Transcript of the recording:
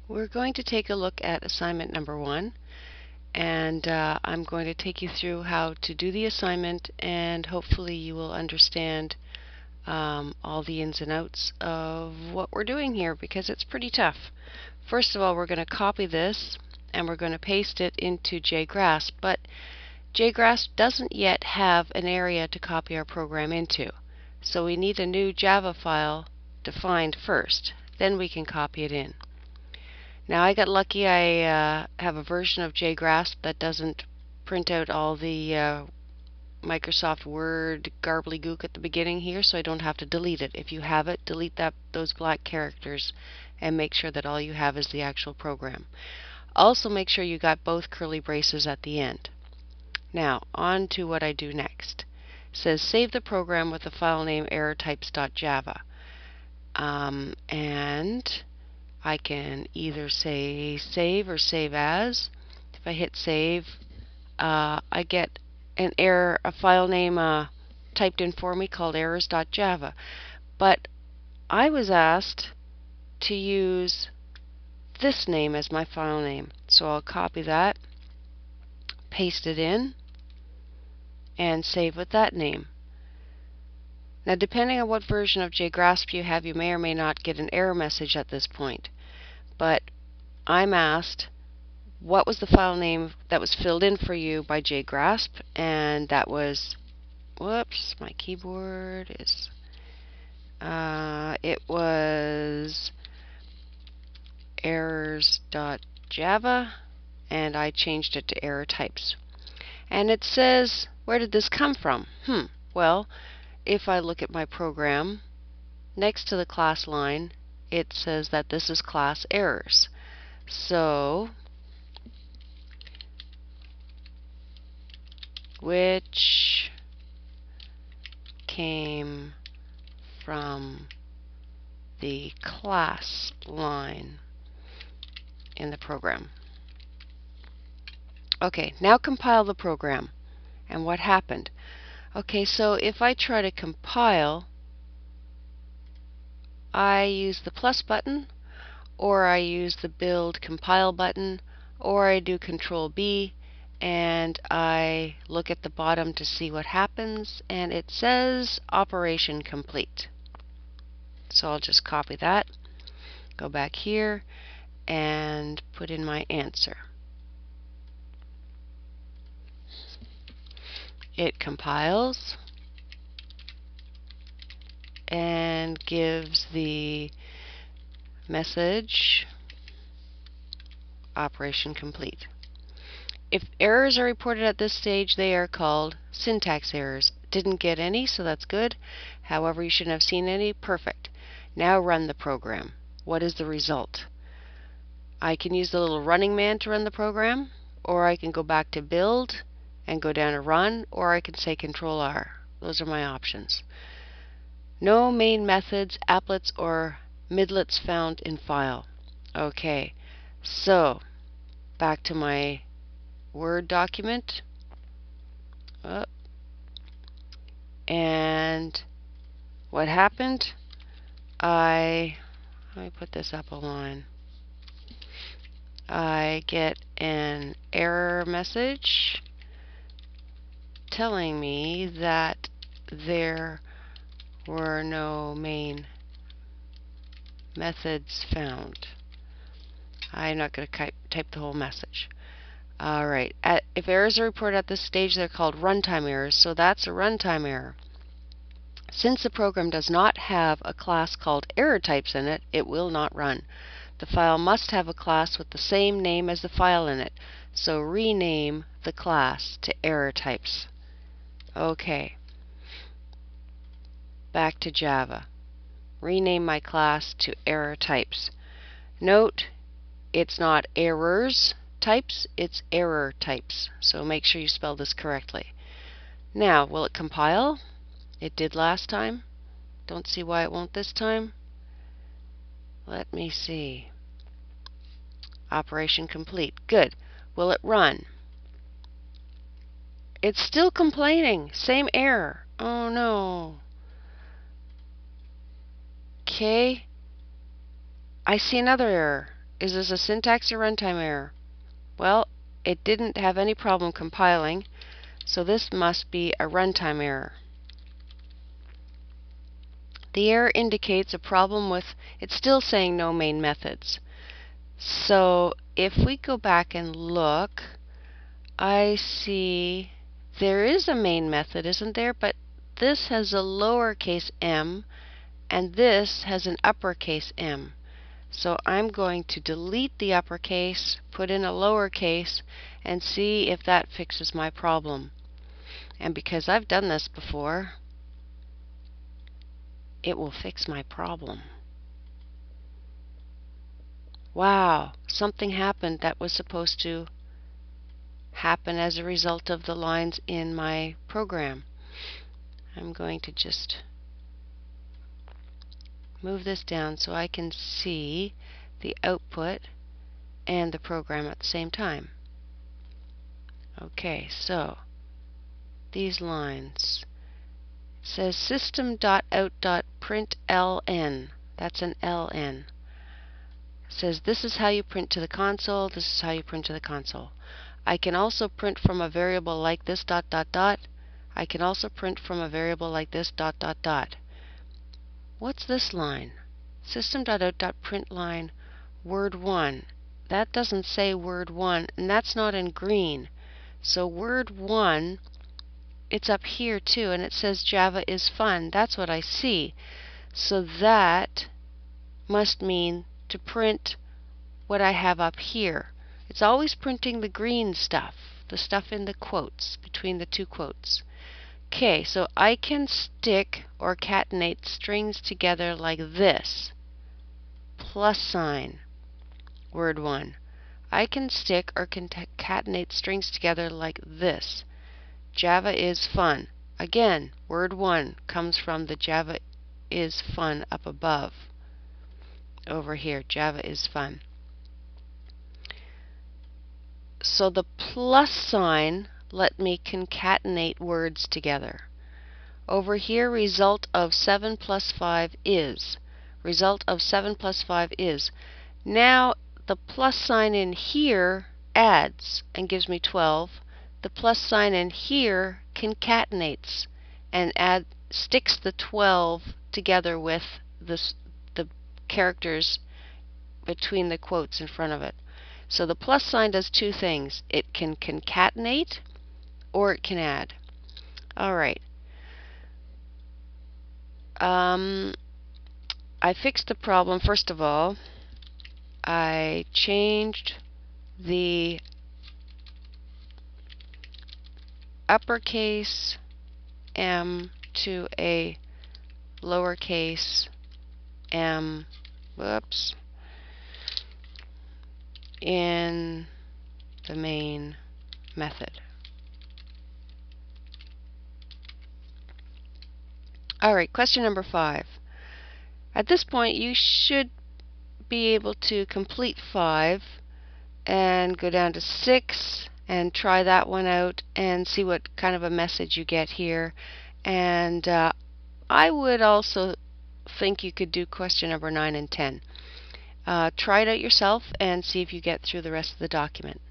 We're going to take a look at assignment number 1, and I'm going to take you through how to do the assignment, and hopefully you will understand all the ins and outs of what we're doing here, because it's pretty tough. First of all, we're going to copy this and we're going to paste it into JGrasp, but JGrasp doesn't yet have an area to copy our program into, so we need a new Java file defined first. Then we can copy it in. Now I got lucky. I have a version of JGrasp that doesn't print out all the Microsoft Word gobbledygook at the beginning here, so I don't have to delete it. If you have it, delete those black characters and make sure that all you have is the actual program. Also make sure you got both curly braces at the end. Now on to what I do next. It says save the program with the file name errortypes.java, and I can either say save or save as. If I hit save, I get an error, a file name typed in for me called errors.java. But I was asked to use this name as my file name. So I'll copy that, paste it in, and save with that name. Now, depending on what version of JGrasp you have, you may or may not get an error message at this point. But I'm asked what was the file name that was filled in for you by JGrasp, and that was, whoops, my keyboard is, it was errors.java, and I changed it to error types. And it says, where did this come from? Well, if I look at my program, next to the class line, it says that this is class errors. So, which came from the class line in the program. Okay, now compile the program. And what happened? Okay, so if I try to compile, I use the plus button, or I use the build compile button, or I do Control B, and I look at the bottom to see what happens, and it says operation complete. So I'll just copy that, go back here, and put in my answer. It compiles and gives the message operation complete. If errors are reported at this stage, they are called syntax errors. Didn't get any, so that's good. However, you shouldn't have seen any. Perfect. Now run the program. What is the result? I can use the little running man to run the program, or I can go back to build and go down to run, or I can say Control R. Those are my options. No main methods, applets, or midlets found in file. Okay, so back to my Word document. And what happened? Let me put this up a line. I get an error message telling me that there were no main methods found. I'm not going to type the whole message. Alright, if errors are reported at this stage, they're called runtime errors, so that's a runtime error. Since the program does not have a class called error types in it, it will not run. The file must have a class with the same name as the file in it, so rename the class to error types. Okay, back to Java. Rename my class to error types. Note, it's not errors types, it's error types, so make sure you spell this correctly. Now, will it compile? It did last time. Don't see why it won't this time. Let me see. Operation complete. Good. Will it run? It's still complaining. Same error. Oh no. Okay. I see another error. Is this a syntax or runtime error? Well, it didn't have any problem compiling, so this must be a runtime error. The error indicates a problem with, it's still saying no main methods. So if we go back and look, I see there is a main method, isn't there? But this has a lowercase m and this has an uppercase m. So I'm going to delete the uppercase, put in a lowercase, and see if that fixes my problem. And because I've done this before, it will fix my problem. Wow, something happened that was supposed to happen as a result of the lines in my program. I'm going to just move this down so I can see the output and the program at the same time. Okay, so these lines. It says system.out.println. That's an ln. It says this is how you print to the console, this is how you print to the console. I can also print from a variable like this ... I can also print from a variable like this ... What's this line? System.out.println word1. That doesn't say word1, and that's not in green. So word1, it's up here too, and it says Java is fun. That's what I see. So that must mean to print what I have up here. It's always printing the green stuff, the stuff in the quotes, between the two quotes. Okay, so I can stick or concatenate strings together like this. Plus sign, word1. I can stick or concatenate strings together like this. Java is fun. Again, word1 comes from the Java is fun up above. Over here, Java is fun. So the plus sign let me concatenate words together. Over here, result of 7 plus 5 is. Result of 7 plus 5 is. Now the plus sign in here adds and gives me 12. The plus sign in here concatenates and sticks the 12 together with the characters between the quotes in front of it. So the plus sign does two things. It can concatenate or it can add. Alright. I fixed the problem. First of all, I changed the uppercase m to a lowercase m, whoops, in the main method. Alright, question number 5. At this point you should be able to complete 5 and go down to 6 and try that one out and see what kind of a message you get here. And I would also think you could do question number 9 and 10. Try it out yourself and see if you get through the rest of the document.